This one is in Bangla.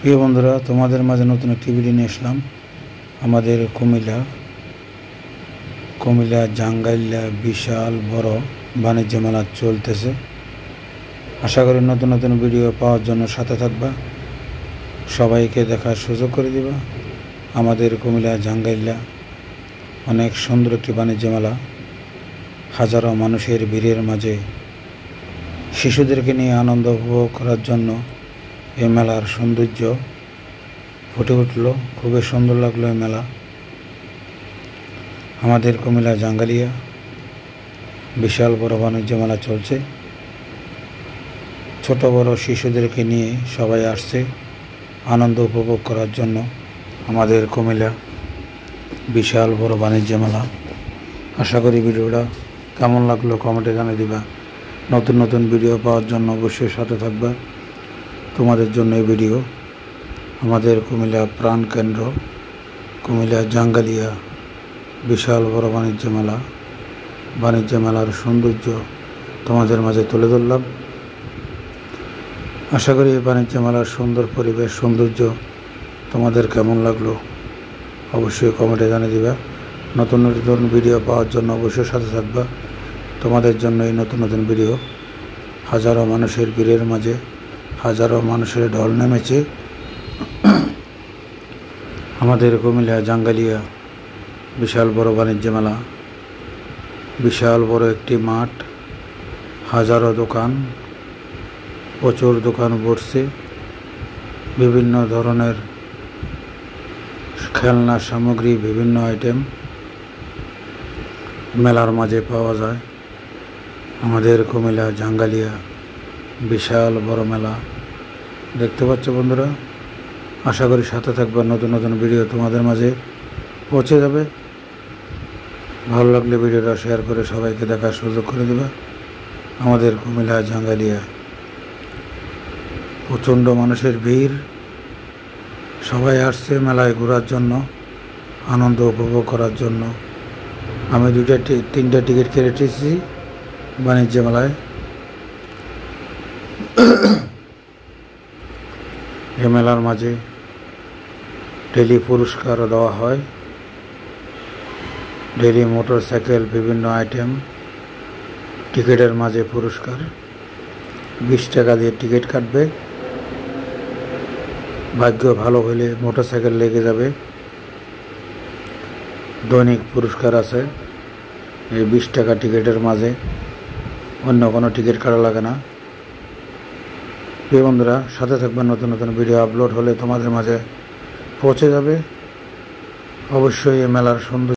প্রিয় বন্ধুরা, তোমাদের মাঝে নতুন একটি ভিডিও নিয়ে আসলাম। আমাদের কুমিল্লা জাঙ্গাইল্লা বিশাল বড় বাণিজ্য মেলা চলতেছে। আশা করি নতুন নতুন ভিডিও পাওয়ার জন্য সাথে থাকবা, সবাইকে দেখার সুযোগ করে দিবা। আমাদের কুমিল্লা জাঙ্গাইল্লা অনেক সুন্দর একটি বাণিজ্য মেলা। হাজারো মানুষের ভিড়ের মাঝে শিশুদেরকে নিয়ে আনন্দ উপভোগ করার জন্য এই মেলার সৌন্দর্য ফুটে উঠল। খুবই সুন্দর লাগলো এই মেলা। আমাদের কুমিল্লা জাঙ্গালিয়া বিশাল বড় বাণিজ্য মেলা চলছে। ছোট বড় শিশুদেরকে নিয়ে সবাই আসছে আনন্দ উপভোগ করার জন্য। আমাদের কুমিল্লা বিশাল বড় বাণিজ্য মেলা। আশা করি ভিডিওটা কেমন লাগলো কমেন্টে জানিয়ে দিবা। নতুন নতুন ভিডিও পাওয়ার জন্য অবশ্যই সাথে থাকবা। তোমাদের জন্য এই ভিডিও। আমাদের কুমিল্লা প্রাণকেন্দ্র কুমিল্লা জাঙ্গালিয়া বিশাল বড় বাণিজ্য মেলার সৌন্দর্য তোমাদের মাঝে তুলে ধরলাম। আশা করি এই বাণিজ্য মেলার সুন্দর পরিবেশ সৌন্দর্য তোমাদের কেমন লাগলো অবশ্যই কমেন্টে জানিয়ে দিবা। নতুন নতুন ভিডিও পাওয়ার জন্য অবশ্যই সাথে থাকবা। তোমাদের জন্য এই নতুন নতুন ভিডিও। হাজারো মানুষের ভিড়ের মাঝে হাজারো মানুষের ঢল নেমেছে আমাদের কুমিল্লা জাঙ্গালিয়া বিশাল বড় বাণিজ্য মেলা। বিশাল বড় একটি মাঠ, হাজারো দোকান, প্রচুর দোকান বসছে। বিভিন্ন ধরনের খেলনা সামগ্রী, বিভিন্ন আইটেম মেলার মাঝে পাওয়া যায়। আমাদের কুমিল্লা জাঙ্গালিয়া বিশাল বড় মেলা দেখতে পাচ্ছ বন্ধুরা। আশা করি সাথে থাকবে, নতুন নতুন ভিডিও তোমাদের মাঝে পৌঁছে যাবে। ভালো লাগলে ভিডিওটা শেয়ার করে সবাইকে দেখার সুযোগ করে দেবে। আমাদের কুমিল্লা জাঙ্গালিয়া প্রচণ্ড মানুষের ভিড়। সবাই আসছে মেলায় ঘোরার জন্য, আনন্দ উপভোগ করার জন্য। আমি তিনটা টিকিট কেটেছি বাণিজ্য মেলায়। এই মেলার মাঝে ডেলি পুরস্কারও দেওয়া হয়। ডেলি মোটরসাইকেল, বিভিন্ন আইটেম, টিকিটের মাঝে পুরস্কার। 20 টাকা দিয়ে টিকিট কাটবে। ভাগ্য ভালো হলে মোটরসাইকেল লেগে যাবে। দৈনিক পুরস্কার আছে এই 20 টাকা টিকিটের মাঝে। অন্য কোনো টিকিট কাটা লাগে না। প্রিয় বন্ধুরা, সাথে থাকবেন। নতুন নতুন ভিডিও আপলোড হলে তোমাদের মাঝে পৌঁছে যাবে। অবশ্যই এই মেলার সৌন্দর্য